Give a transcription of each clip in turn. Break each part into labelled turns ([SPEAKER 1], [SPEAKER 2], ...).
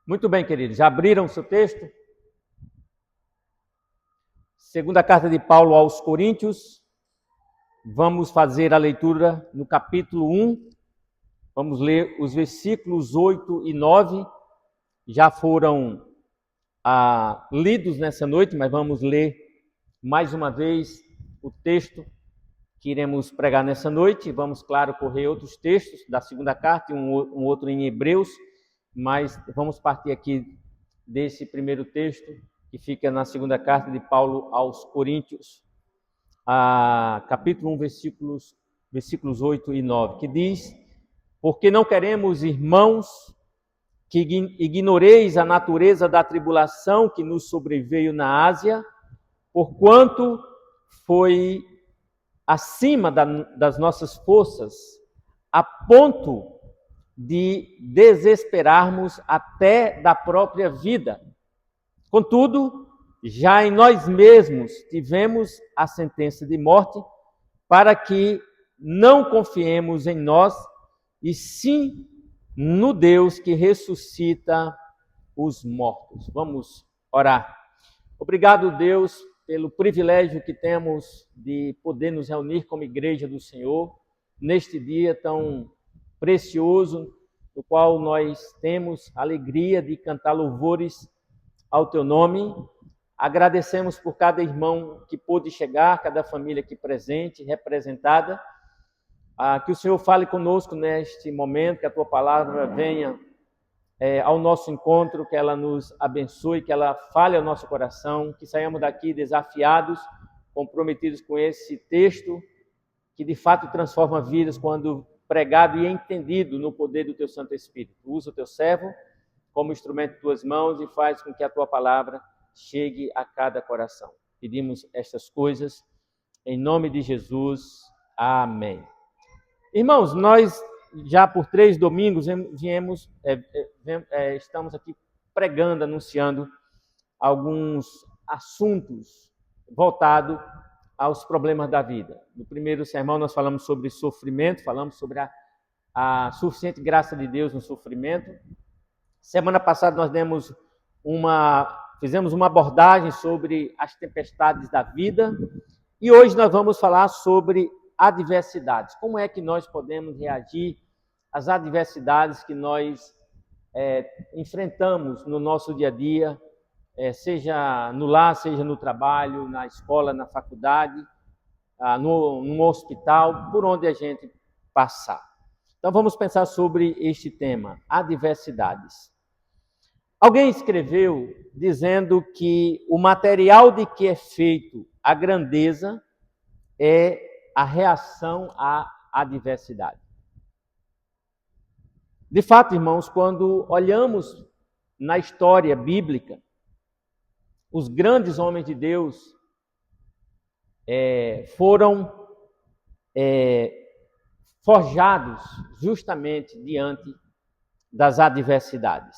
[SPEAKER 1] Muito bem, queridos. Já abriram o seu texto? Segunda carta de Paulo aos Coríntios. Vamos fazer a leitura no capítulo 1. Vamos ler os versículos 8 e 9. Já foram lidos nessa noite, mas vamos ler mais uma vez o texto que iremos pregar nessa noite. Vamos, claro, correr outros textos da segunda carta e um outro em Hebreus, mas vamos partir aqui desse primeiro texto que fica na segunda carta de Paulo aos Coríntios, capítulo 1, versículos 8 e 9, que diz: porque não queremos, irmãos, que ignoreis a natureza da tribulação que nos sobreveio na Ásia, porquanto foi acima das nossas forças, a ponto de desesperarmos até da própria vida. Contudo, já em nós mesmos tivemos a sentença de morte, para que não confiemos em nós, e sim no Deus que ressuscita os mortos. Vamos orar. Obrigado, Deus, pelo privilégio que temos de poder nos reunir como igreja do Senhor, neste dia tão precioso, no qual nós temos a alegria de cantar louvores ao Teu nome. Agradecemos por cada irmão que pôde chegar, cada família aqui presente, representada. Que o Senhor fale conosco neste momento, que a Tua palavra venha ao nosso encontro, que ela nos abençoe, que ela fale ao nosso coração, que saiamos daqui desafiados, comprometidos com esse texto, que de fato transforma vidas quando pregado e entendido no poder do Teu Santo Espírito. Usa o Teu servo como instrumento de Tuas mãos e faz com que a Tua palavra chegue a cada coração. Pedimos estas coisas em nome de Jesus. Amém. Irmãos, nós já por 3 domingos estamos aqui pregando, anunciando alguns assuntos voltados aos problemas da vida. No primeiro sermão nós falamos sobre sofrimento, falamos sobre a suficiente graça de Deus no sofrimento. Semana passada nós fizemos uma abordagem sobre as tempestades da vida, e hoje nós vamos falar sobre adversidades. Como é que nós podemos reagir às adversidades que nós enfrentamos no nosso dia a dia, seja no lar, seja no trabalho, na escola, na faculdade, no hospital, por onde a gente passar. Então vamos pensar sobre este tema, adversidades. Alguém escreveu dizendo que o material de que é feito a grandeza é a reação à adversidade. De fato, irmãos, quando olhamos na história bíblica, os grandes homens de Deus foram forjados justamente diante das adversidades.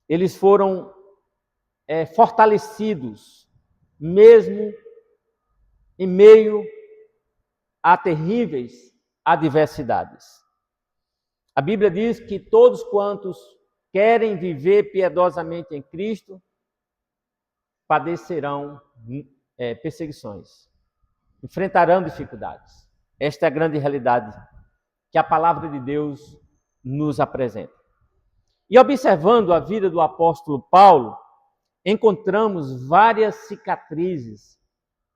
[SPEAKER 1] Eles foram fortalecidos mesmo em meio a terríveis adversidades. A Bíblia diz que todos quantos querem viver piedosamente em Cristo padecerão perseguições, enfrentarão dificuldades. Esta é a grande realidade que a palavra de Deus nos apresenta. E observando a vida do apóstolo Paulo, encontramos várias cicatrizes,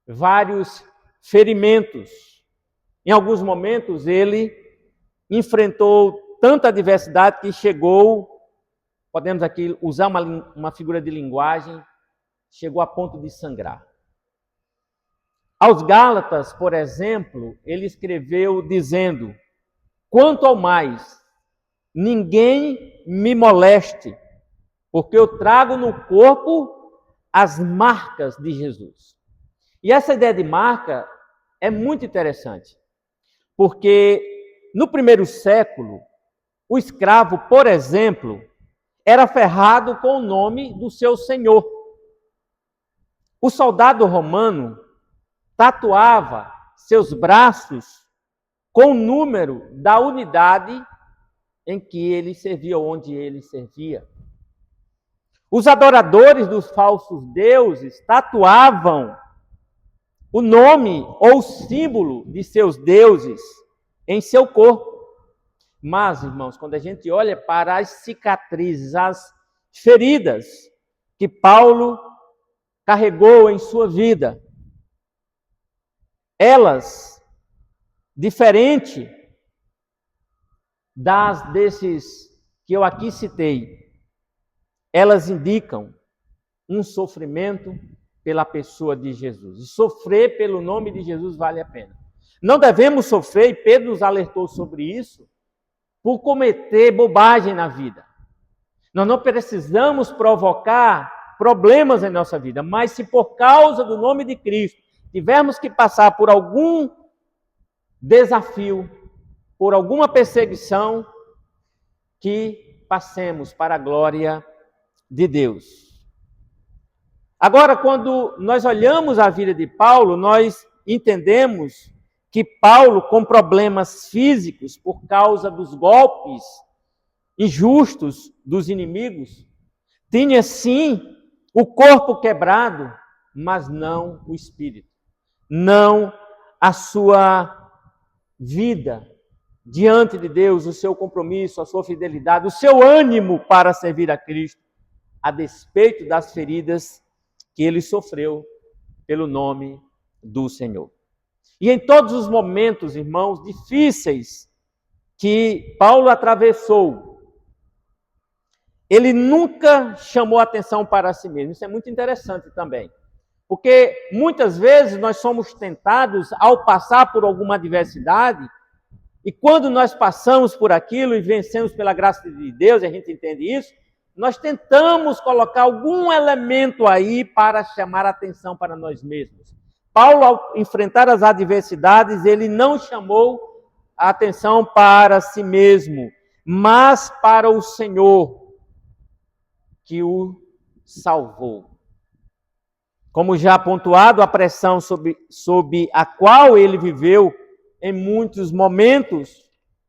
[SPEAKER 1] vários ferimentos. Em alguns momentos ele enfrentou tanta adversidade que chegou, podemos aqui usar uma figura de linguagem, chegou a ponto de sangrar. Aos Gálatas, por exemplo, ele escreveu dizendo: quanto ao mais, ninguém me moleste, porque eu trago no corpo as marcas de Jesus. E essa ideia de marca é muito interessante, porque no primeiro século, o escravo, por exemplo, era ferrado com o nome do seu senhor. O soldado romano tatuava seus braços com o número da unidade em que ele servia, onde ele servia. Os adoradores dos falsos deuses tatuavam o nome ou símbolo de seus deuses em seu corpo. Mas, irmãos, quando a gente olha para as cicatrizes, as feridas que Paulo carregou em sua vida, elas, diferente desses que eu aqui citei, elas indicam um sofrimento pela pessoa de Jesus. E sofrer pelo nome de Jesus vale a pena. Não devemos sofrer, e Pedro nos alertou sobre isso, por cometer bobagem na vida. Nós não precisamos provocar problemas em nossa vida, mas se por causa do nome de Cristo tivermos que passar por algum desafio, por alguma perseguição, que passemos para a glória de Deus. Agora, quando nós olhamos a vida de Paulo, nós entendemos que Paulo, com problemas físicos por causa dos golpes injustos dos inimigos, tinha sim o corpo quebrado, mas não o espírito, não a sua vida diante de Deus, o seu compromisso, a sua fidelidade, o seu ânimo para servir a Cristo, a despeito das feridas que ele sofreu pelo nome do Senhor. E em todos os momentos, irmãos, difíceis que Paulo atravessou, ele nunca chamou atenção para si mesmo. Isso é muito interessante também. Porque muitas vezes nós somos tentados ao passar por alguma adversidade, e quando nós passamos por aquilo e vencemos pela graça de Deus, e a gente entende isso, nós tentamos colocar algum elemento aí para chamar atenção para nós mesmos. Paulo, ao enfrentar as adversidades, ele não chamou a atenção para si mesmo, mas para o Senhor que o salvou. Como já pontuado, a pressão sob a qual ele viveu em muitos momentos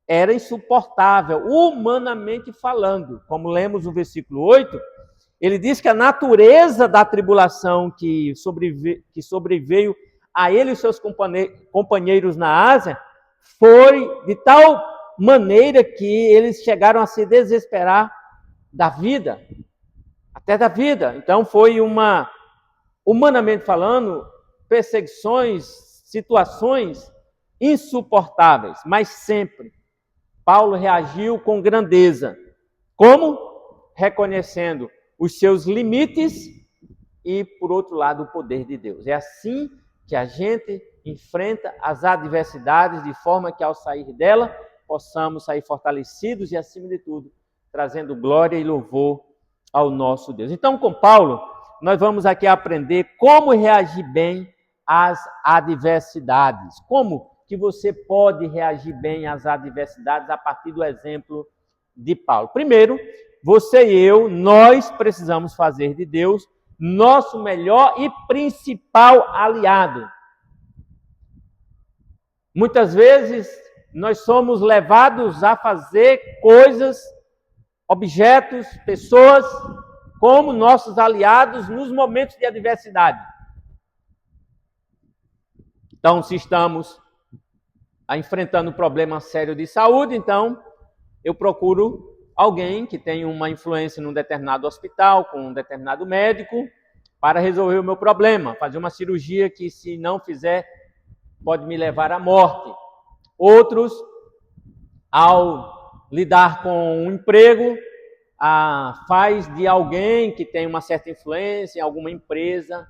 [SPEAKER 1] era insuportável, humanamente falando. Como lemos no versículo 8, ele diz que a natureza da tribulação que sobreveio a ele e seus companheiros na Ásia foi de tal maneira que eles chegaram a se desesperar da vida, até da vida. Então foi humanamente falando, perseguições, situações insuportáveis, mas sempre Paulo reagiu com grandeza. Como? Reconhecendo os seus limites e, por outro lado, o poder de Deus. É assim que a gente enfrenta as adversidades, de forma que, ao sair dela, possamos sair fortalecidos e, acima de tudo, trazendo glória e louvor ao nosso Deus. Então, com Paulo, nós vamos aqui aprender como reagir bem às adversidades. Como que você pode reagir bem às adversidades a partir do exemplo de Paulo. Primeiro, você e eu, nós precisamos fazer de Deus nosso melhor e principal aliado. Muitas vezes nós somos levados a fazer coisas, objetos, pessoas como nossos aliados nos momentos de adversidade. Então, se estamos enfrentando um problema sério de saúde, então eu procuro alguém que tenha uma influência num determinado hospital, com um determinado médico, para resolver o meu problema, fazer uma cirurgia que, se não fizer, pode me levar à morte. Outros, ao lidar com um emprego, faz de alguém que tem uma certa influência em alguma empresa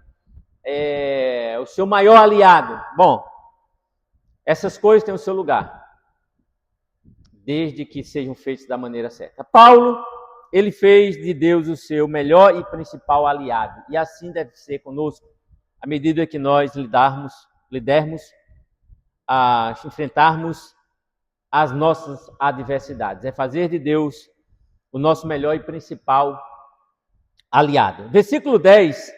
[SPEAKER 1] o seu maior aliado. Bom, essas coisas têm o seu lugar, desde que sejam feitas da maneira certa. Paulo, ele fez de Deus o seu melhor e principal aliado, e assim deve ser conosco, à medida que nós enfrentarmos as nossas adversidades. É fazer de Deus o nosso melhor e principal aliado. Versículo 10,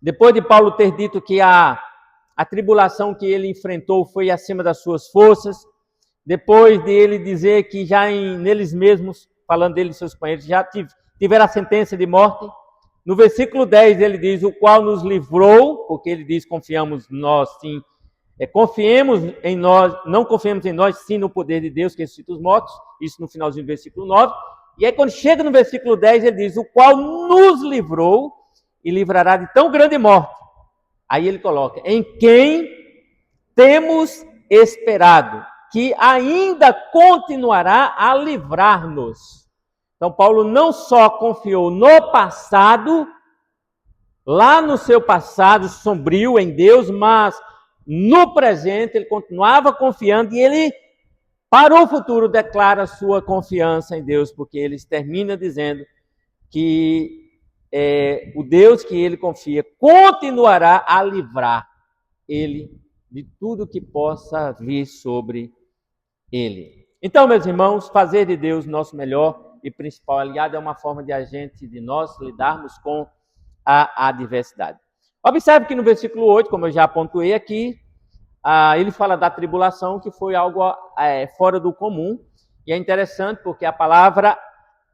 [SPEAKER 1] depois de Paulo ter dito que a tribulação que ele enfrentou foi acima das suas forças, depois de ele dizer que já neles mesmos, falando dele e seus companheiros, já tiveram a sentença de morte, No versículo 10 ele diz, o qual nos livrou, porque ele diz, confiamos nós sim, confiemos em nós, não confiemos em nós, sim no poder de Deus que ressuscita os mortos, isso no finalzinho do versículo 9. E aí quando chega no versículo 10 ele diz, o qual nos livrou e livrará de tão grande morte. Aí ele coloca, em quem temos esperado, que ainda continuará a livrar-nos. Então Paulo não só confiou no passado, lá no seu passado sombrio em Deus, mas no presente ele continuava confiando e ele, para o futuro, declara sua confiança em Deus, porque ele termina dizendo que o Deus que ele confia continuará a livrar ele de tudo que possa vir sobre ele. Então, meus irmãos, fazer de Deus nosso melhor e principal aliado é uma forma de nós lidarmos com a adversidade. Observe que no versículo 8, como eu já pontuei aqui, ele fala da tribulação, que foi algo fora do comum, e é interessante porque a palavra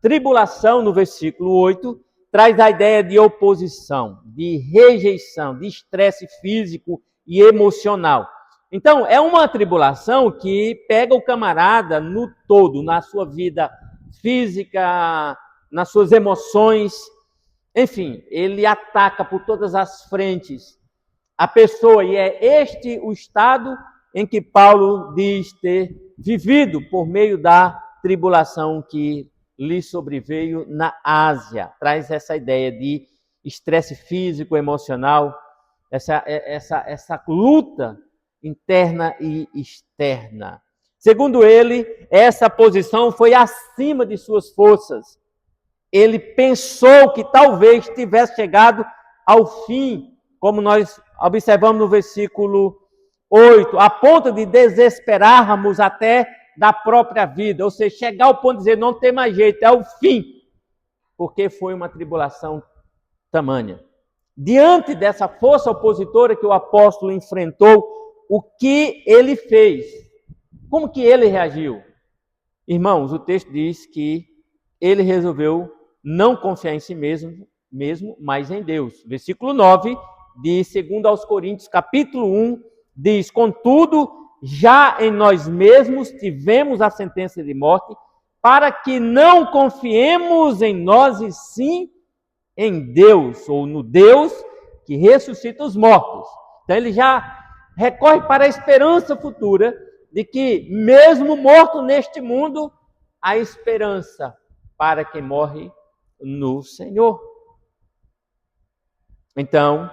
[SPEAKER 1] tribulação no versículo 8 traz a ideia de oposição, de rejeição, de estresse físico e emocional. Então, é uma tribulação que pega o camarada no todo, na sua vida física, nas suas emoções, enfim, ele ataca por todas as frentes a pessoa, e é este o estado em que Paulo diz ter vivido por meio da tribulação que lhe sobreveio na Ásia. Traz essa ideia de estresse físico, emocional, essa luta interna e externa. Segundo ele, essa posição foi acima de suas forças. Ele pensou que talvez tivesse chegado ao fim, como nós observamos no versículo 8, a ponto de desesperarmos até da própria vida, ou seja, chegar ao ponto de dizer, não tem mais jeito, é o fim, porque foi uma tribulação tamanha. Diante dessa força opositora que o apóstolo enfrentou, o que ele fez? Como que ele reagiu? Irmãos, o texto diz que ele resolveu não confiar em si mesmo, mas em Deus. Versículo 9 de 2 aos Coríntios, capítulo 1, diz, contudo, já em nós mesmos tivemos a sentença de morte, para que não confiemos em nós e sim em Deus, ou no Deus que ressuscita os mortos. Então ele já recorre para a esperança futura de que, mesmo morto neste mundo, há esperança para quem morre no Senhor. Então,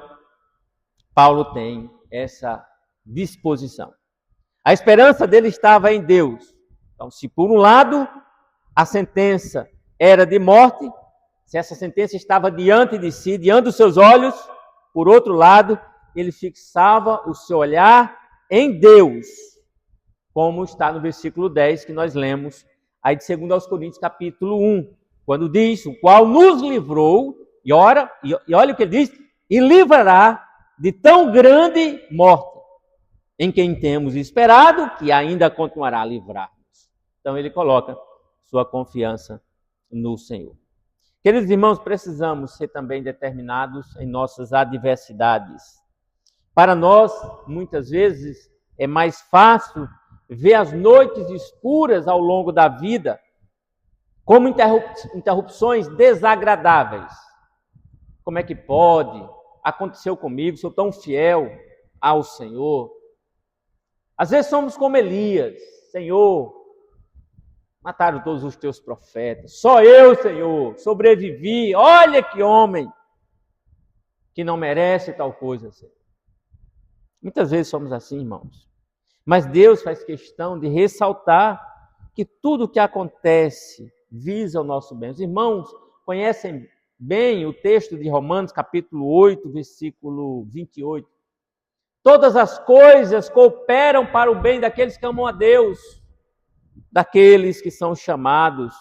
[SPEAKER 1] Paulo tem essa disposição. A esperança dele estava em Deus. Então, se por um lado a sentença era de morte, se essa sentença estava diante de si, diante dos seus olhos, por outro lado, ele fixava o seu olhar em Deus, como está no versículo 10 que nós lemos, aí de 2 aos Coríntios, capítulo 1, quando diz, o qual nos livrou, e olha o que ele diz, e livrará de tão grande morte, em quem temos esperado, que ainda continuará a livrar-nos. Então ele coloca sua confiança no Senhor. Queridos irmãos, precisamos ser também determinados em nossas adversidades. Para nós, muitas vezes, é mais fácil ver as noites escuras ao longo da vida como interrupções desagradáveis. Como é que pode? Aconteceu comigo, sou tão fiel ao Senhor. Às vezes somos como Elias, Senhor, mataram todos os teus profetas, só eu, Senhor, sobrevivi, olha que homem que não merece tal coisa, Senhor. Muitas vezes somos assim, irmãos. Mas Deus faz questão de ressaltar que tudo o que acontece visa o nosso bem. Os irmãos conhecem bem o texto de Romanos, capítulo 8, versículo 28. Todas as coisas cooperam para o bem daqueles que amam a Deus, daqueles que são chamados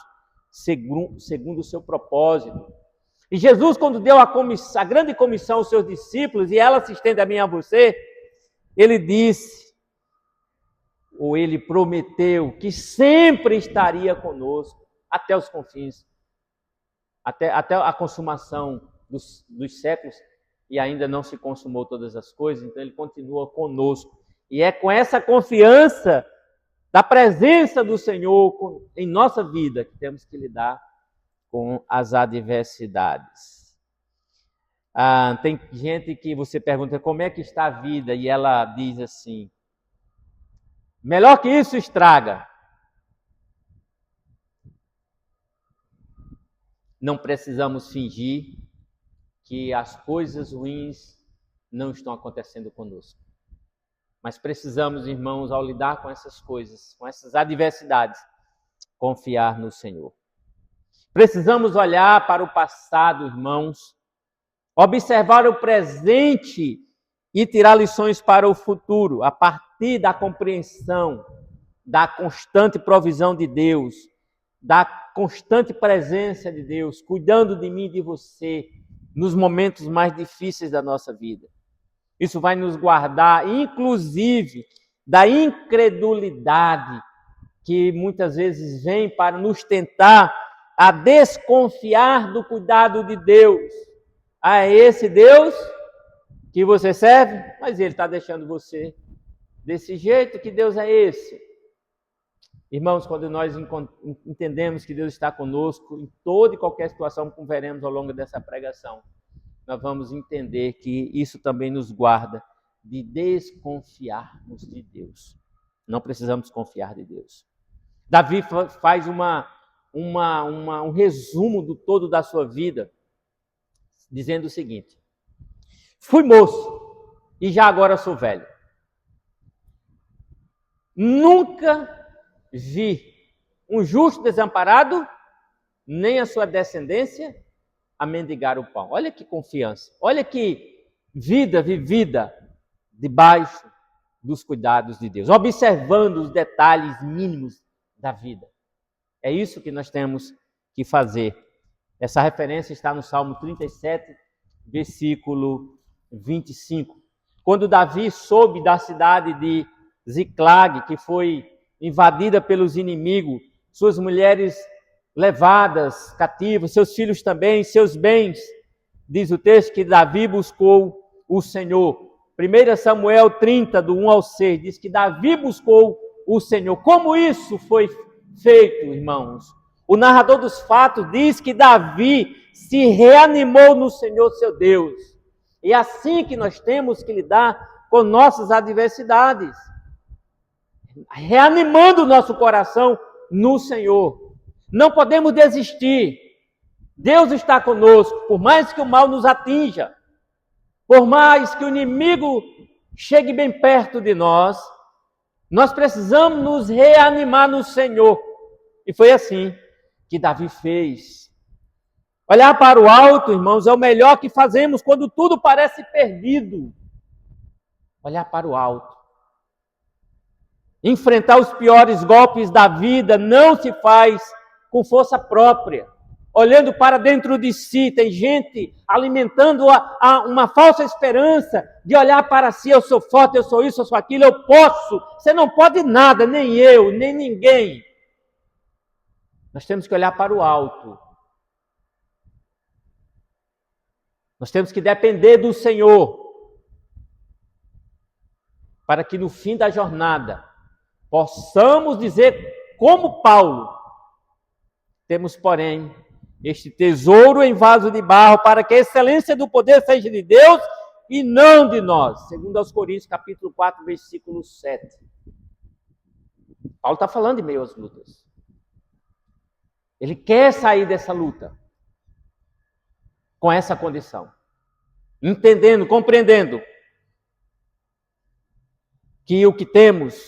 [SPEAKER 1] segundo o seu propósito. E Jesus, quando deu a grande comissão aos seus discípulos, e ela se estende a mim e a você, ele disse, ou ele prometeu, que sempre estaria conosco até os confins, até a consumação dos séculos e ainda não se consumou todas as coisas, então ele continua conosco. E é com essa confiança da presença do Senhor em nossa vida que temos que lidar com as adversidades. Tem gente que você pergunta como é que está a vida e ela diz assim: melhor que isso, estraga. Não precisamos fingir que as coisas ruins não estão acontecendo conosco. Mas precisamos, irmãos, ao lidar com essas coisas, com essas adversidades, confiar no Senhor. Precisamos olhar para o passado, irmãos, observar o presente e tirar lições para o futuro, a partir da compreensão da constante provisão de Deus, da constante presença de Deus, cuidando de mim e de você nos momentos mais difíceis da nossa vida. Isso vai nos guardar, inclusive, da incredulidade que muitas vezes vem para nos tentar a desconfiar do cuidado de Deus. É esse Deus que você serve, mas Ele está deixando você desse jeito. Que Deus é esse? Irmãos, quando nós entendemos que Deus está conosco em toda e qualquer situação, como veremos ao longo dessa pregação, nós vamos entender que isso também nos guarda de desconfiarmos de Deus. Não precisamos confiar de Deus. Davi faz um resumo do todo da sua vida, dizendo o seguinte: fui moço e já agora sou velho. Nunca vi um justo desamparado, nem a sua descendência a mendigar o pão. Olha que confiança, olha que vida vivida debaixo dos cuidados de Deus, observando os detalhes mínimos da vida. É isso que nós temos que fazer. Essa referência está no Salmo 37, versículo 25. Quando Davi soube da cidade de Ziclag, que foi invadida pelos inimigos, suas mulheres levadas cativas, seus filhos também, seus bens, diz o texto que Davi buscou o Senhor. 1 Samuel 30, do 1 ao 6, diz que Davi buscou o Senhor. Como isso foi feito, irmãos? O narrador dos fatos diz que Davi se reanimou no Senhor seu Deus. E é assim que nós temos que lidar com nossas adversidades, reanimando o nosso coração no Senhor. Não podemos desistir. Deus está conosco, por mais que o mal nos atinja, por mais que o inimigo chegue bem perto de nós, nós precisamos nos reanimar no Senhor. E foi assim que Davi fez. Olhar para o alto, irmãos, é o melhor que fazemos quando tudo parece perdido. Olhar para o alto. Enfrentar os piores golpes da vida não se faz com força própria, olhando para dentro de si. Tem gente alimentando uma falsa esperança de olhar para si: eu sou forte, eu sou isso, eu sou aquilo, eu posso. Você não pode nada, nem eu, nem ninguém. Nós temos que olhar para o alto. Nós temos que depender do Senhor, para que no fim da jornada possamos dizer, como Paulo: temos, porém, este tesouro em vaso de barro, para que a excelência do poder seja de Deus e não de nós. Segundo aos Coríntios, capítulo 4, versículo 7. Paulo está falando em meio às lutas. Ele quer sair dessa luta com essa condição, entendendo, compreendendo que o que temos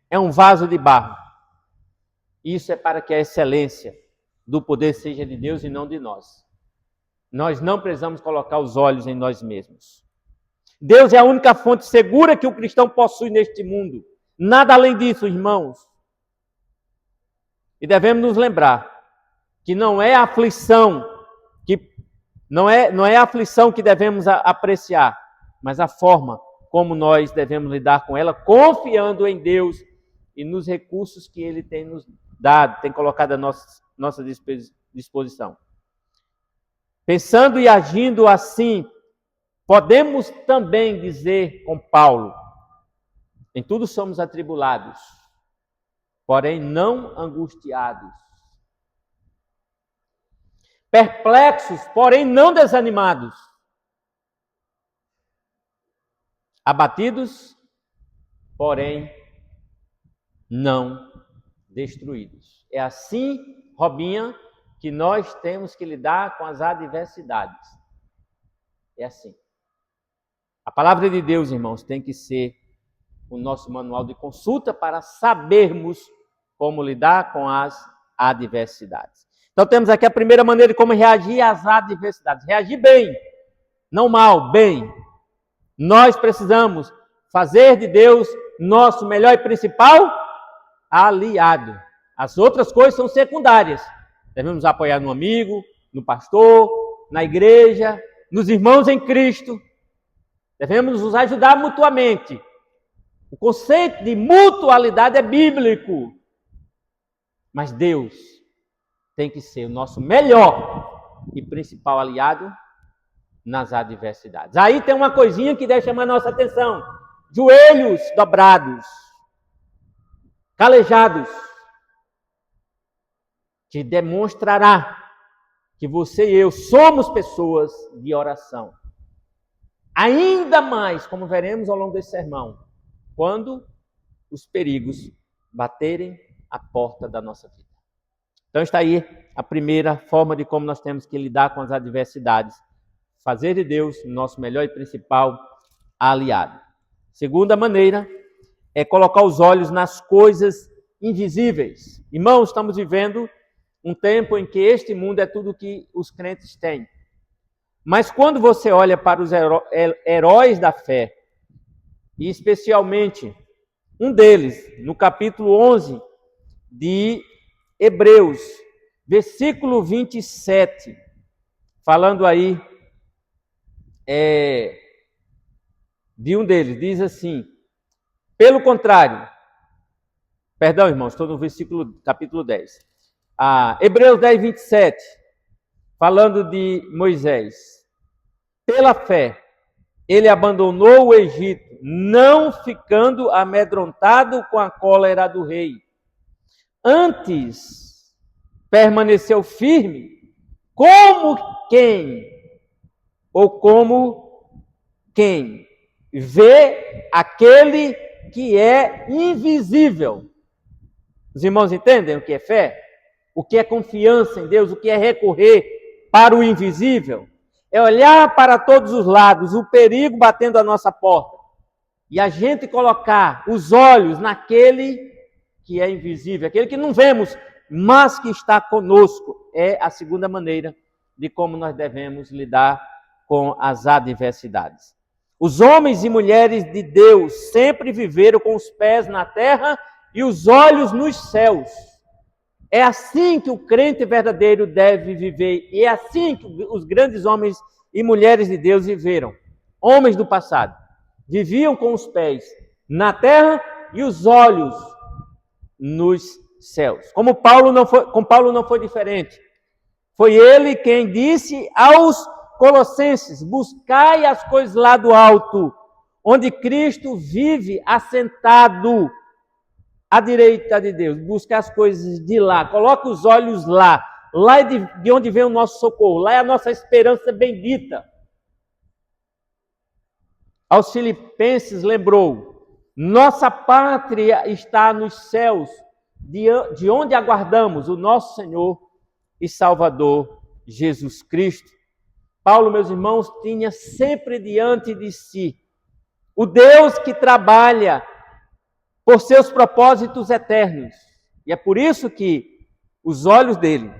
[SPEAKER 1] é um vaso de barro. Isso é para que a excelência do poder seja de Deus e não de nós. Nós não precisamos colocar os olhos em nós mesmos. Deus é a única fonte segura que o cristão possui neste mundo. Nada além disso, irmãos. E devemos nos lembrar que não é a aflição que devemos apreciar, mas a forma como nós devemos lidar com ela, confiando em Deus e nos recursos que Ele tem nos dado, tem colocado à nossa disposição. Pensando e agindo assim, podemos também dizer com Paulo: em tudo somos atribulados, porém não angustiados. Perplexos, porém não desanimados. Abatidos, porém não destruídos. É assim, Robinha, que nós temos que lidar com as adversidades. É assim. A palavra de Deus, irmãos, tem que ser o nosso manual de consulta para sabermos como lidar com as adversidades. Então temos aqui a primeira maneira de como reagir às adversidades. Reagir bem, não mal, bem. Nós precisamos fazer de Deus nosso melhor e principal aliado. As outras coisas são secundárias. Devemos apoiar no amigo, no pastor, na igreja, nos irmãos em Cristo. Devemos nos ajudar mutuamente. O conceito de mutualidade é bíblico. Mas Deus tem que ser o nosso melhor e principal aliado nas adversidades. Aí tem uma coisinha que deve chamar a nossa atenção. Joelhos dobrados, calejados, que demonstrará que você e eu somos pessoas de oração. Ainda mais, como veremos ao longo desse sermão, quando os perigos baterem a porta da nossa vida. Então está aí a primeira forma de como nós temos que lidar com as adversidades. Fazer de Deus o nosso melhor e principal aliado. Segunda maneira é colocar os olhos nas coisas invisíveis. Irmãos, estamos vivendo um tempo em que este mundo é tudo que os crentes têm. Mas quando você olha para os heróis da fé, e especialmente um deles, no capítulo 11 de Hebreus, versículo 27, falando aí de um deles, diz assim: pelo contrário, perdão, irmãos, estou no capítulo 10. Hebreus 10, 27, falando de Moisés. Pela fé, ele abandonou o Egito, não ficando amedrontado com a cólera do rei. Antes, permaneceu firme, como quem vê aquele que é invisível. Os irmãos entendem o que é fé? O que é confiança em Deus? O que é recorrer para o invisível? É olhar para todos os lados, o perigo batendo à nossa porta, e a gente colocar os olhos naquele que é invisível, aquele que não vemos, mas que está conosco. É a segunda maneira de como nós devemos lidar com as adversidades. Os homens e mulheres de Deus sempre viveram com os pés na terra e os olhos nos céus. É assim que o crente verdadeiro deve viver, e é assim que os grandes homens e mulheres de Deus viveram. Homens do passado viviam com os pés na terra e os olhos nos céus. Com Paulo não foi diferente. Foi ele quem disse aos Colossenses: buscai as coisas lá do alto, onde Cristo vive assentado à direita de Deus. Busca as coisas de lá, coloca os olhos lá. Lá é de onde vem o nosso socorro, lá é a nossa esperança bendita. Aos Filipenses lembrou: nossa pátria está nos céus, de onde aguardamos o nosso Senhor e Salvador Jesus Cristo. Paulo, meus irmãos, tinha sempre diante de si o Deus que trabalha por seus propósitos eternos. E é por isso que os olhos dele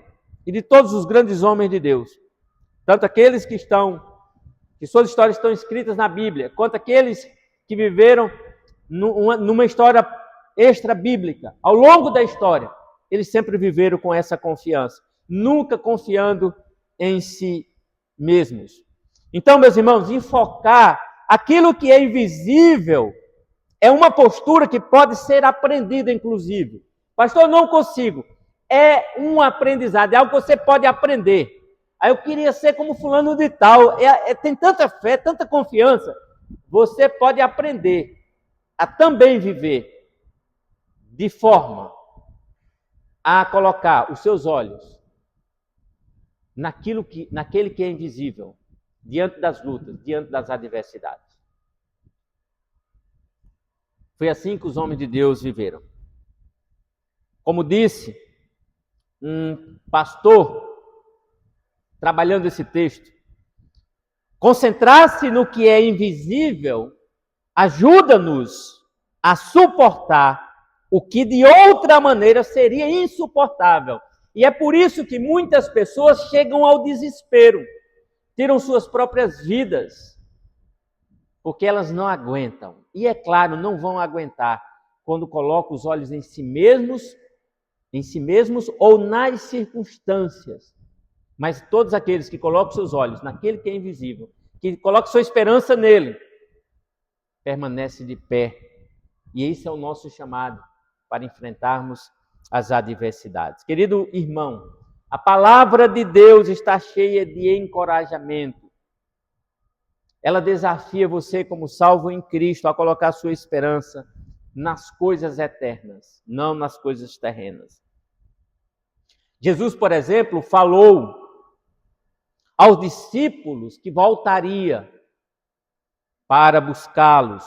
[SPEAKER 1] e de todos os grandes homens de Deus, tanto aqueles que suas histórias estão escritas na Bíblia, quanto aqueles que viveram numa história extra-bíblica, ao longo da história, eles sempre viveram com essa confiança, nunca confiando em si mesmos. Então, meus irmãos, enfocar aquilo que é invisível é uma postura que pode ser aprendida, inclusive. Pastor, não consigo. É um aprendizado, é algo que você pode aprender. Aí eu queria ser como fulano de tal. Tem tanta fé, tanta confiança. Você pode aprender a também viver de forma a colocar os seus olhos naquele que é invisível, diante das lutas, diante das adversidades. Foi assim que os homens de Deus viveram. Como disse um pastor, trabalhando esse texto, concentrar-se no que é invisível ajuda-nos a suportar o que de outra maneira seria insuportável. E é por isso que muitas pessoas chegam ao desespero, tiram suas próprias vidas, porque elas não aguentam. E é claro, não vão aguentar quando colocam os olhos em si mesmos ou nas circunstâncias. Mas todos aqueles que colocam seus olhos naquele que é invisível, que colocam sua esperança nele, permanecem de pé. E esse é o nosso chamado para enfrentarmos as adversidades. Querido irmão, a palavra de Deus está cheia de encorajamento. Ela desafia você, como salvo em Cristo, a colocar sua esperança nas coisas eternas, não nas coisas terrenas. Jesus, por exemplo, falou aos discípulos que voltaria para buscá-los.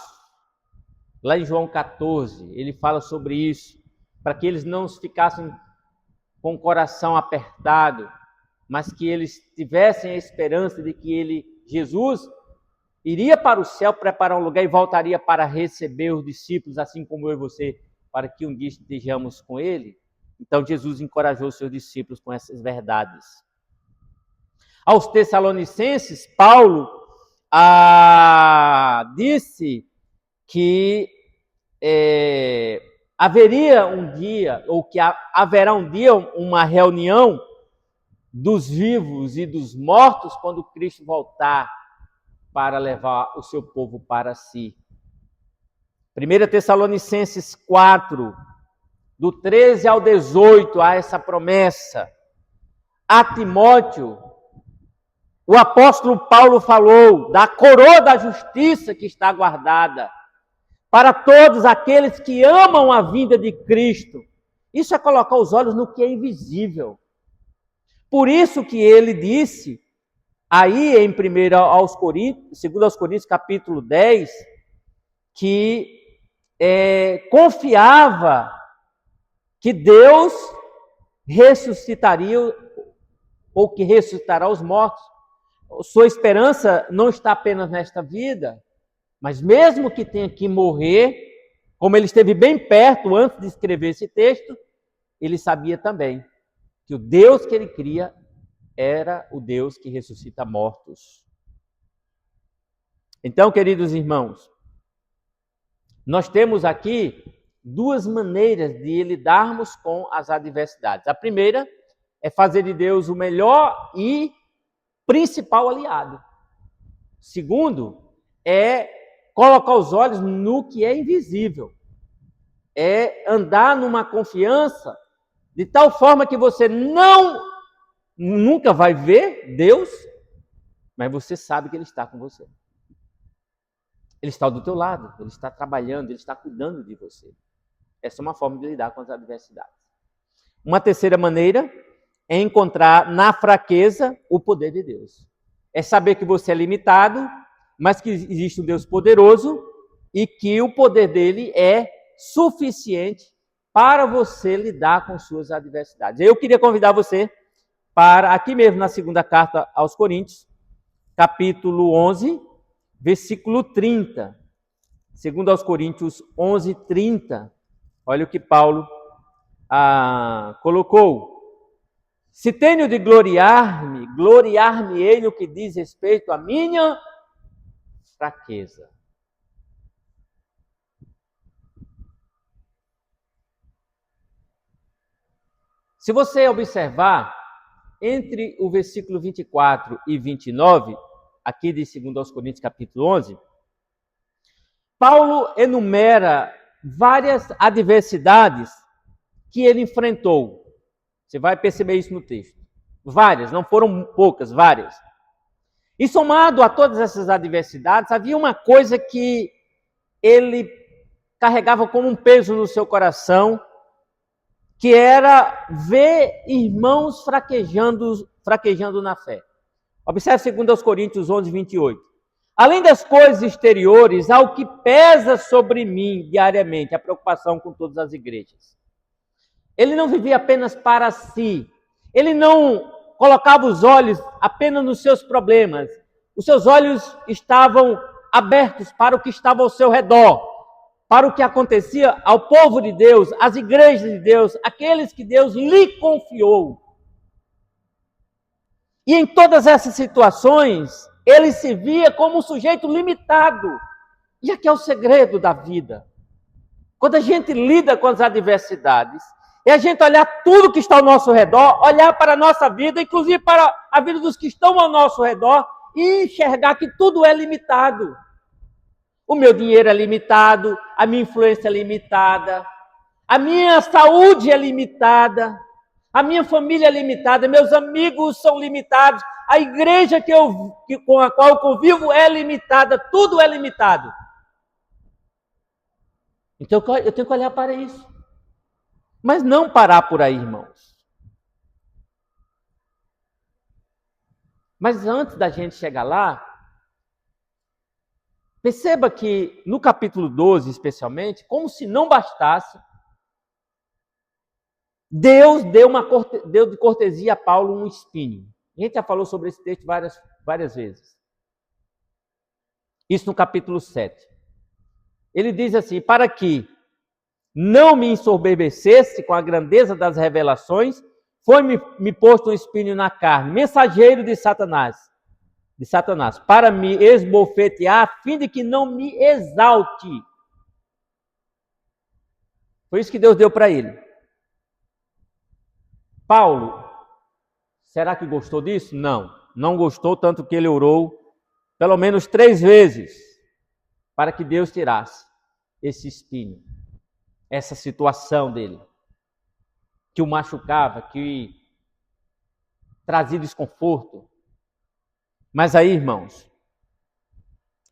[SPEAKER 1] Lá em João 14, ele fala sobre isso, para que eles não ficassem com o coração apertado, mas que eles tivessem a esperança de que Jesus, iria para o céu preparar um lugar e voltaria para receber os discípulos, assim como eu e você, para que um dia estejamos com ele. Então Jesus encorajou os seus discípulos com essas verdades. Aos Tessalonicenses, Paulo disse que haveria um dia, ou que haverá um dia uma reunião dos vivos e dos mortos quando Cristo voltar para levar o seu povo para si. 1 Tessalonicenses 4, do 13 ao 18, há essa promessa. A Timóteo, o apóstolo Paulo falou da coroa da justiça que está guardada para todos aqueles que amam a vinda de Cristo. Isso é colocar os olhos no que é invisível. Por isso que ele disse, aí em 2 aos Coríntios, capítulo 10, que confiava que Deus ressuscitaria, ou que ressuscitará os mortos. Sua esperança não está apenas nesta vida, mas mesmo que tenha que morrer, como ele esteve bem perto antes de escrever esse texto, ele sabia também que o Deus que ele cria era o Deus que ressuscita mortos. Então, queridos irmãos, nós temos aqui duas maneiras de lidarmos com as adversidades. A primeira é fazer de Deus o melhor e principal aliado. Segundo, é colocar os olhos no que é invisível. É andar numa confiança de tal forma que você nunca vai ver Deus, mas você sabe que Ele está com você. Ele está do teu lado, Ele está trabalhando, Ele está cuidando de você. Essa é uma forma de lidar com as adversidades. Uma terceira maneira é encontrar na fraqueza o poder de Deus. É saber que você é limitado, mas que existe um Deus poderoso e que o poder dele é suficiente para você lidar com suas adversidades. Eu queria convidar você para, aqui mesmo na segunda carta aos Coríntios, capítulo 11, versículo 30. Segundo aos Coríntios 11, 30. Olha o que Paulo colocou. Se tenho de gloriar-me, gloriar-me-ei no que diz respeito à minha fraqueza. Se você observar, entre o versículo 24 e 29, aqui de 2 aos Coríntios, capítulo 11, Paulo enumera várias adversidades que ele enfrentou. Você vai perceber isso no texto. Várias, não foram poucas, várias. E somado a todas essas adversidades, havia uma coisa que ele carregava como um peso no seu coração, que era ver irmãos fraquejando na fé. Observe 2 Coríntios 11, 28. Além das coisas exteriores, há o que pesa sobre mim diariamente, a preocupação com todas as igrejas. Ele não vivia apenas para si. Ele não colocava os olhos apenas nos seus problemas. Os seus olhos estavam abertos para o que estava ao seu redor, para o que acontecia ao povo de Deus, às igrejas de Deus, aqueles que Deus lhe confiou. E em todas essas situações, ele se via como um sujeito limitado. E aqui é o segredo da vida. Quando a gente lida com as adversidades, é a gente olhar tudo que está ao nosso redor, olhar para a nossa vida, inclusive para a vida dos que estão ao nosso redor, e enxergar que tudo é limitado. O meu dinheiro é limitado, a minha influência é limitada, a minha saúde é limitada, a minha família é limitada, meus amigos são limitados, a igreja com a qual eu convivo é limitada, tudo é limitado. Então eu tenho que olhar para isso. Mas não parar por aí, irmãos. Mas antes da gente chegar lá, perceba que no capítulo 12, especialmente, como se não bastasse, Deus deu de cortesia a Paulo um espinho. A gente já falou sobre esse texto várias vezes. Isso no capítulo 7. Ele diz assim: para que não me ensoberbecesse com a grandeza das revelações, foi-me posto um espinho na carne, mensageiro de Satanás, para me esbofetear, a fim de que não me exalte. Foi isso que Deus deu para ele. Paulo, será que gostou disso? Não gostou, tanto que ele orou pelo menos 3 vezes para que Deus tirasse esse espinho, essa situação dele, que o machucava, que trazia desconforto. Mas aí, irmãos,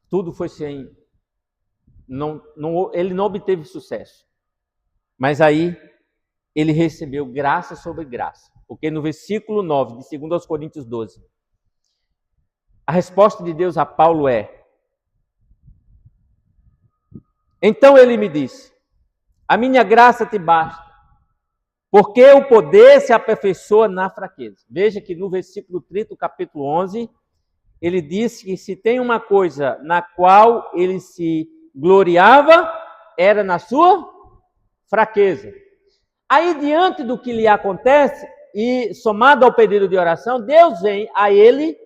[SPEAKER 1] tudo foi sem... ele não obteve sucesso. Mas aí, ele recebeu graça sobre graça. Porque no versículo 9 de 2 Coríntios 12, a resposta de Deus a Paulo é: então ele me disse, a minha graça te basta, porque o poder se aperfeiçoa na fraqueza. Veja que no versículo 30 do capítulo 11, ele disse que se tem uma coisa na qual ele se gloriava, era na sua fraqueza. Aí, diante do que lhe acontece, e somado ao pedido de oração, Deus vem a ele,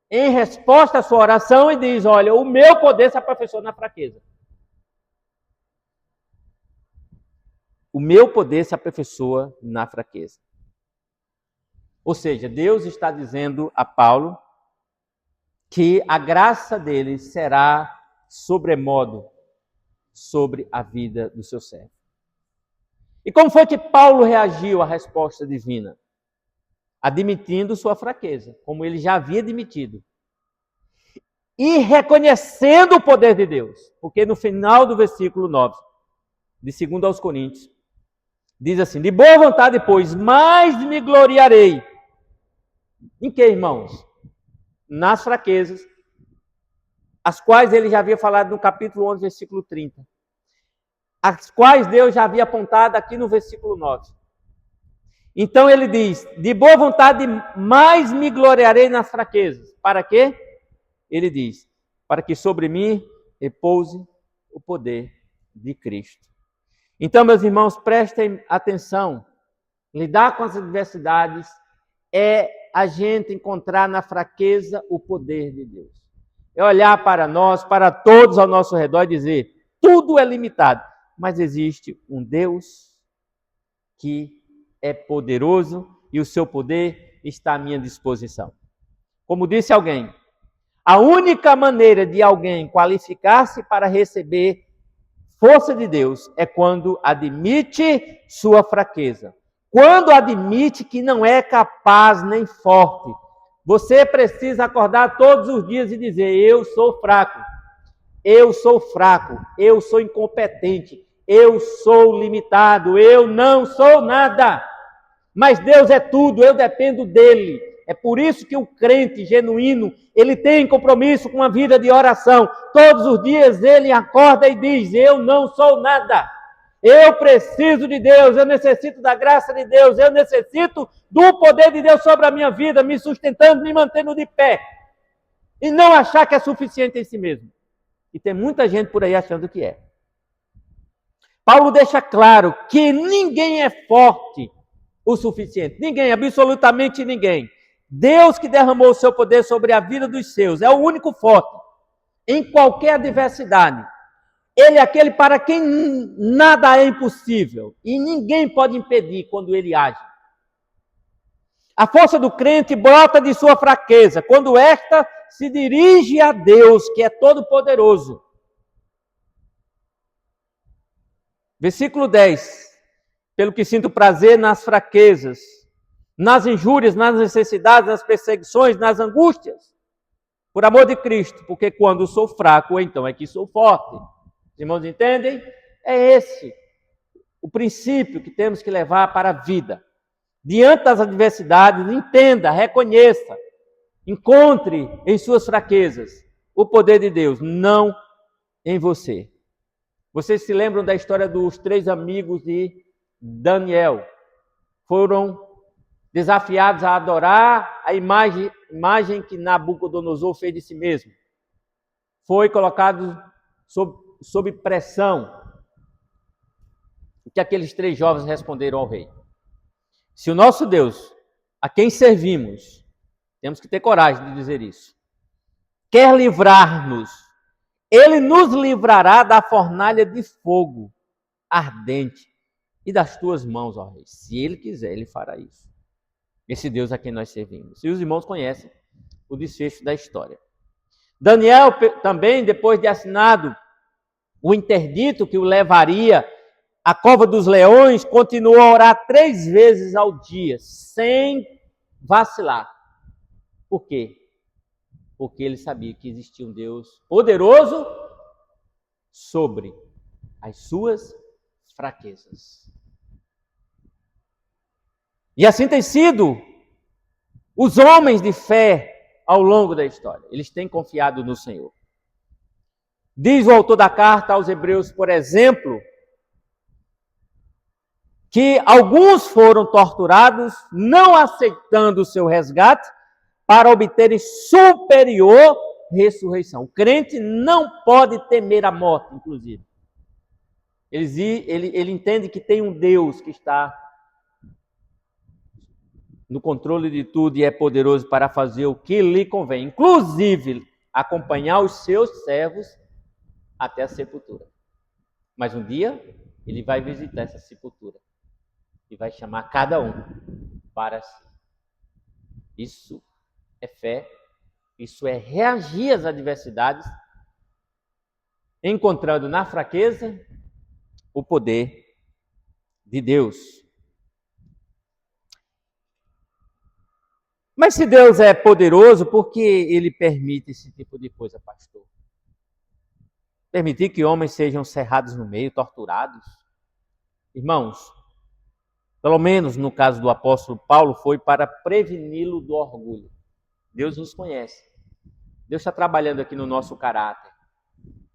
[SPEAKER 1] em resposta à sua oração, e diz: olha, o meu poder se aperfeiçoa na fraqueza. O meu poder se aperfeiçoa na fraqueza. Ou seja, Deus está dizendo a Paulo que a graça dele será sobremodo sobre a vida do seu servo. E como foi que Paulo reagiu à resposta divina? Admitindo sua fraqueza, como ele já havia admitido. E reconhecendo o poder de Deus. Porque no final do versículo 9, de 2 aos Coríntios, diz assim: de boa vontade, pois, mais me gloriarei. Em que, irmãos? Nas fraquezas, as quais ele já havia falado no capítulo 11, versículo 30. As quais Deus já havia apontado aqui no versículo 9. Então ele diz: de boa vontade mais me gloriarei nas fraquezas. Para quê? Ele diz: para que sobre mim repouse o poder de Cristo. Então, meus irmãos, prestem atenção. Lidar com as adversidades é a gente encontrar na fraqueza o poder de Deus. É olhar para nós, para todos ao nosso redor e dizer: tudo é limitado. Mas existe um Deus que é poderoso e o seu poder está à minha disposição. Como disse alguém, a única maneira de alguém qualificar-se para receber força de Deus é quando admite sua fraqueza. quando admite que não é capaz nem forte. Você precisa acordar todos os dias e dizer: eu sou fraco, eu sou fraco, eu sou incompetente, eu sou limitado, eu não sou nada. Mas Deus é tudo, eu dependo dele. É por isso que o crente genuíno, ele tem compromisso com a vida de oração. Todos os dias ele acorda e diz: eu não sou nada. Eu preciso de Deus, eu necessito da graça de Deus, eu necessito do poder de Deus sobre a minha vida, me sustentando, me mantendo de pé. E não achar que é suficiente em si mesmo. E tem muita gente por aí achando que é. Paulo deixa claro que ninguém é forte o suficiente. Ninguém, absolutamente ninguém. Deus que derramou o seu poder sobre a vida dos seus é o único forte em qualquer adversidade. Ele é aquele para quem nada é impossível e ninguém pode impedir quando ele age. A força do crente brota de sua fraqueza, quando esta se dirige a Deus, que é todo-poderoso. Versículo 10. Pelo que sinto prazer nas fraquezas, nas injúrias, nas necessidades, nas perseguições, nas angústias, por amor de Cristo, porque quando sou fraco, então é que sou forte. Os irmãos entendem? É esse o princípio que temos que levar para a vida. Diante das adversidades, entenda, reconheça, encontre em suas fraquezas o poder de Deus, não em você. Vocês se lembram da história dos 3 amigos de Daniel? Foram desafiados a adorar a imagem que Nabucodonosor fez de si mesmo. Foi colocado sob pressão. O que aqueles 3 jovens responderam ao rei? Se o nosso Deus, a quem servimos, temos que ter coragem de dizer isso, quer livrar-nos, ele nos livrará da fornalha de fogo ardente e das tuas mãos, ó rei. Se ele quiser, ele fará isso. Esse Deus a quem nós servimos. E os irmãos conhecem o desfecho da história. Daniel também, depois de assinado o interdito que o levaria à cova dos leões, continuou a orar 3 vezes ao dia, sem vacilar. Por quê? Porque ele sabia que existia um Deus poderoso sobre as suas fraquezas. E assim tem sido os homens de fé ao longo da história. Eles têm confiado no Senhor. Diz o autor da carta aos Hebreus, por exemplo, que alguns foram torturados, não aceitando o seu resgate, para obterem superior ressurreição. O crente não pode temer a morte, inclusive. Ele entende que tem um Deus que está no controle de tudo e é poderoso para fazer o que lhe convém, inclusive acompanhar os seus servos até a sepultura. Mas um dia ele vai visitar essa sepultura e vai chamar cada um para si. Isso é fé, isso é reagir às adversidades, encontrando na fraqueza o poder de Deus. Mas se Deus é poderoso, por que ele permite esse tipo de coisa, pastor? Permitir que homens sejam cerrados no meio, torturados? Irmãos, pelo menos no caso do apóstolo Paulo, foi para preveni-lo do orgulho. Deus nos conhece. Deus está trabalhando aqui no nosso caráter,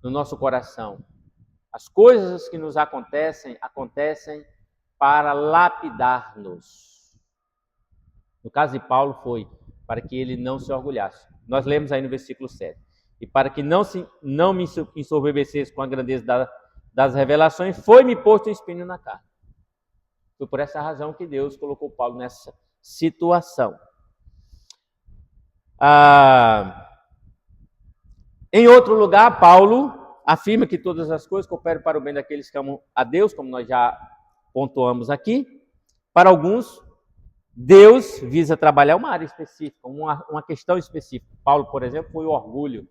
[SPEAKER 1] no nosso coração. As coisas que nos acontecem para lapidar-nos. No caso de Paulo foi para que ele não se orgulhasse. Nós lemos aí no versículo 7. E para que não me ensoberbecesse com a grandeza das revelações, foi-me posto um espinho na carne. Foi por essa razão que Deus colocou Paulo nessa situação. Em outro lugar, Paulo afirma que todas as coisas cooperam para o bem daqueles que amam a Deus, como nós já pontuamos aqui. Para alguns, Deus visa trabalhar uma área específica, uma questão específica. Paulo, por exemplo, foi o orgulho.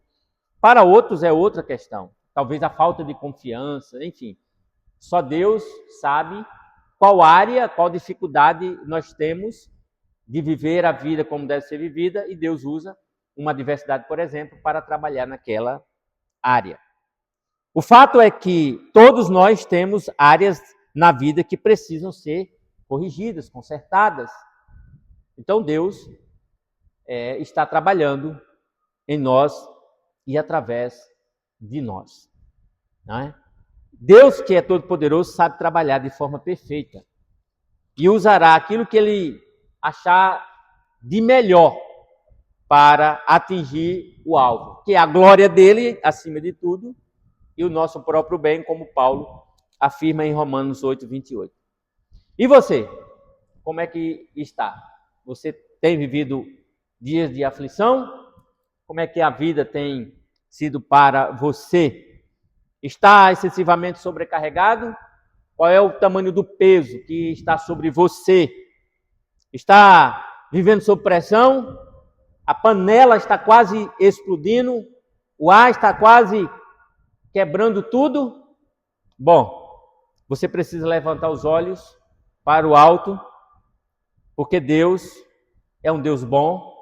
[SPEAKER 1] Para outros é outra questão. Talvez a falta de confiança, enfim. Só Deus sabe qual área, qual dificuldade nós temos de viver a vida como deve ser vivida, e Deus usa uma adversidade, por exemplo, para trabalhar naquela área. O fato é que todos nós temos áreas na vida que precisam ser corrigidas, consertadas. Então Deus está trabalhando em nós e através de nós. Não é? Deus, que é todo-poderoso, sabe trabalhar de forma perfeita e usará aquilo que Ele achar de melhor para atingir o alvo, que é a glória dele, acima de tudo, e o nosso próprio bem, como Paulo afirma em Romanos 8, 28. E você? Como é que está? Você tem vivido dias de aflição? Como é que a vida tem sido para você? Está excessivamente sobrecarregado? Qual é o tamanho do peso que está sobre você? Está vivendo sob pressão? A panela está quase explodindo? O ar está quase quebrando tudo? Bom, você precisa levantar os olhos para o alto, porque Deus é um Deus bom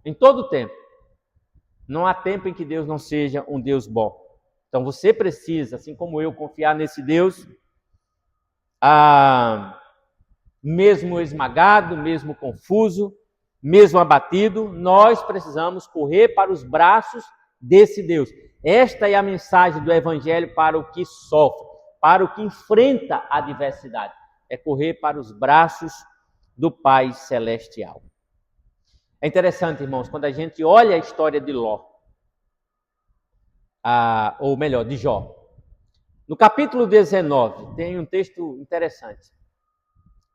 [SPEAKER 1] em todo o tempo. Não há tempo em que Deus não seja um Deus bom. Então você precisa, assim como eu, confiar nesse Deus, mesmo esmagado, mesmo confuso, mesmo abatido, nós precisamos correr para os braços desse Deus. Esta é a mensagem do Evangelho para o que sofre, para o que enfrenta a adversidade. É correr para os braços do Pai Celestial. É interessante, irmãos, quando a gente olha a história de Ló, ou melhor, de Jó. No capítulo 19, tem um texto interessante.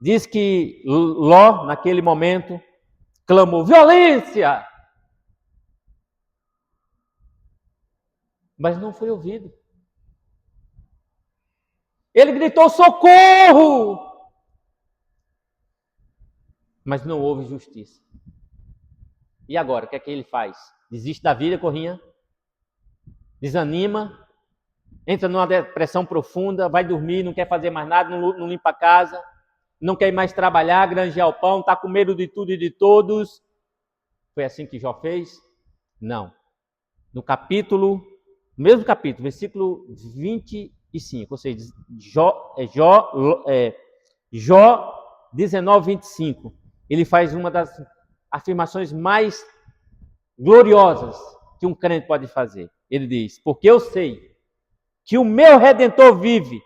[SPEAKER 1] Diz que Ló, naquele momento, clamou: violência! Mas não foi ouvido. Ele gritou: socorro! Mas não houve justiça. E agora, o que é que ele faz? Desiste da vida, Corrinha? Desanima? Entra numa depressão profunda, vai dormir, não quer fazer mais nada, não limpa a casa, não quer mais trabalhar, granjear o pão, está com medo de tudo e de todos. Foi assim que Jó fez? Não. No mesmo capítulo, versículo 25, ou seja, Jó 19, 25, ele faz uma das afirmações mais gloriosas que um crente pode fazer. Ele diz: porque eu sei que o meu Redentor vive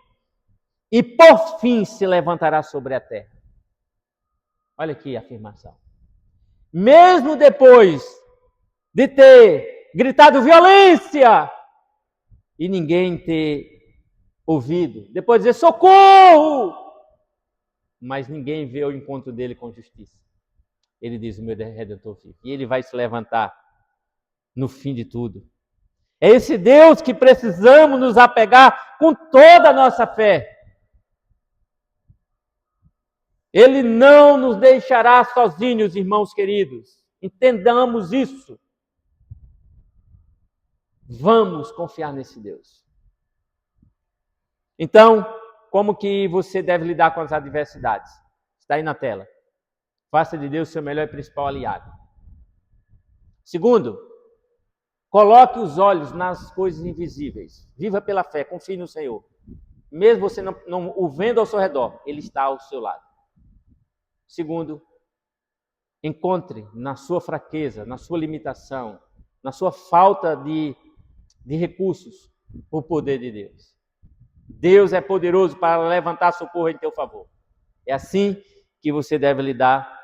[SPEAKER 1] e por fim se levantará sobre a terra. Olha aqui a afirmação. Mesmo depois de ter gritado violência e ninguém ter ouvido, depois de dizer socorro, mas ninguém vê o encontro dele com justiça. Ele diz: o meu Redentor vive. E ele vai se levantar no fim de tudo. É esse Deus que precisamos nos apegar com toda a nossa fé. Ele não nos deixará sozinhos, irmãos queridos. Entendamos isso. Vamos confiar nesse Deus. Então, como que você deve lidar com as adversidades? Está aí na tela. Faça de Deus seu melhor e principal aliado. Segundo, coloque os olhos nas coisas invisíveis. Viva pela fé, confie no Senhor. Mesmo você não o vendo ao seu redor, Ele está ao seu lado. Segundo, encontre na sua fraqueza, na sua limitação, na sua falta de recursos, o poder de Deus. Deus é poderoso para levantar socorro em teu favor. É assim que você deve lidar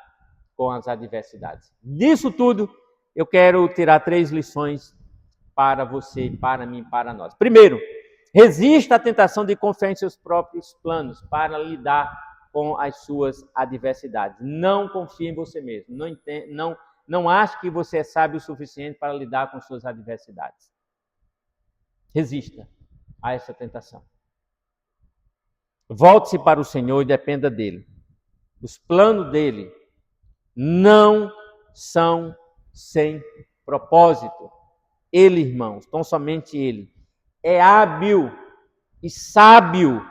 [SPEAKER 1] com as adversidades. Disso tudo, eu quero tirar 3 lições para você, para mim, para nós. Primeiro, resista à tentação de confiar em seus próprios planos para lidar com as suas adversidades. Não confie em você mesmo. Não ache que você é sábio o suficiente para lidar com suas adversidades. Resista a essa tentação. Volte-se para o Senhor e dependa dele. Os planos dele não são sem propósito. Ele, irmãos, tão somente ele, é hábil e sábio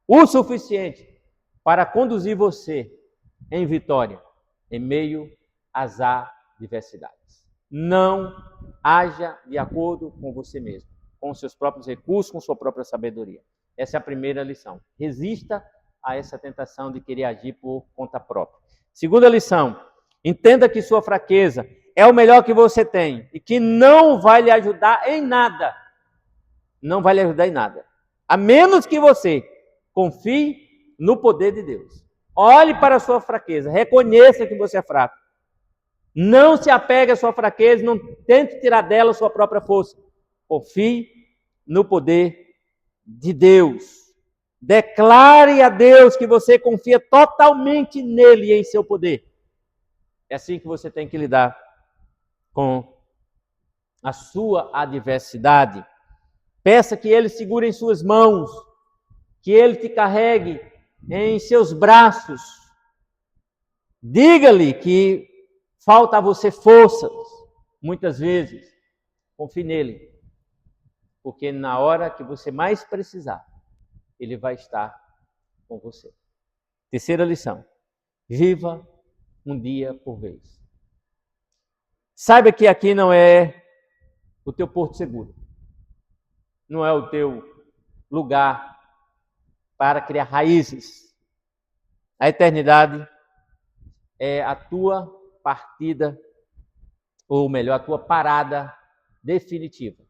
[SPEAKER 1] o suficiente para conduzir você em vitória, em meio às adversidades. Não haja de acordo com você mesmo, com os seus próprios recursos, com sua própria sabedoria. Essa é a primeira lição. Resista a essa tentação de querer agir por conta própria. Segunda lição, entenda que sua fraqueza é o melhor que você tem e que não vai lhe ajudar em nada. Não vai lhe ajudar em nada. A menos que você confie no poder de Deus. Olhe para a sua fraqueza, reconheça que você é fraco. Não se apegue à sua fraqueza, não tente tirar dela a sua própria força. Confie no poder de Deus. Declare a Deus que você confia totalmente nele e em seu poder. É assim que você tem que lidar com a sua adversidade. Peça que ele segure em suas mãos, que ele te carregue em seus braços. Diga-lhe que falta a você forças, muitas vezes. Confie nele, porque na hora que você mais precisar, ele vai estar com você. Terceira lição, viva um dia por vez. Saiba que aqui não é o teu porto seguro, não é o teu lugar para criar raízes. A eternidade é a tua partida, ou melhor, a tua parada definitiva.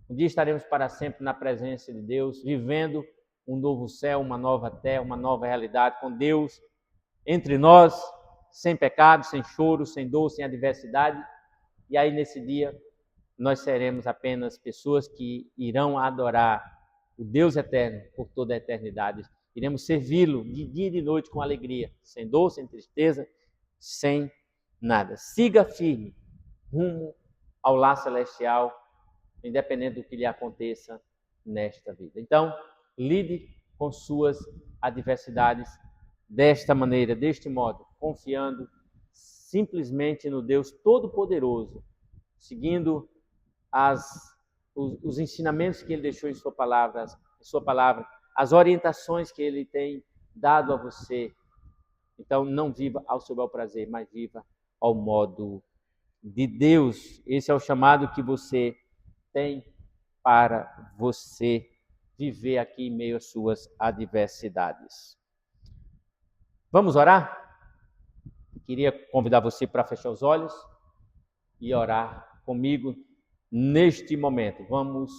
[SPEAKER 1] Um dia estaremos para sempre na presença de Deus, vivendo um novo céu, uma nova terra, uma nova realidade, com Deus entre nós, sem pecado, sem choro, sem dor, sem adversidade. E aí, nesse dia, nós seremos apenas pessoas que irão adorar o Deus eterno por toda a eternidade. Iremos servi-lo de dia e de noite com alegria, sem dor, sem tristeza, sem nada. Siga firme rumo ao lar celestial, independente do que lhe aconteça nesta vida. Então, lide com suas adversidades desta maneira, deste modo, confiando simplesmente no Deus Todo-Poderoso, seguindo os ensinamentos que ele deixou em sua palavra, as orientações que ele tem dado a você. Então, não viva ao seu bel prazer, mas viva ao modo de Deus. Esse é o chamado que você tem para você viver aqui em meio às suas adversidades. Vamos orar? Queria convidar você para fechar os olhos e orar comigo neste momento. Vamos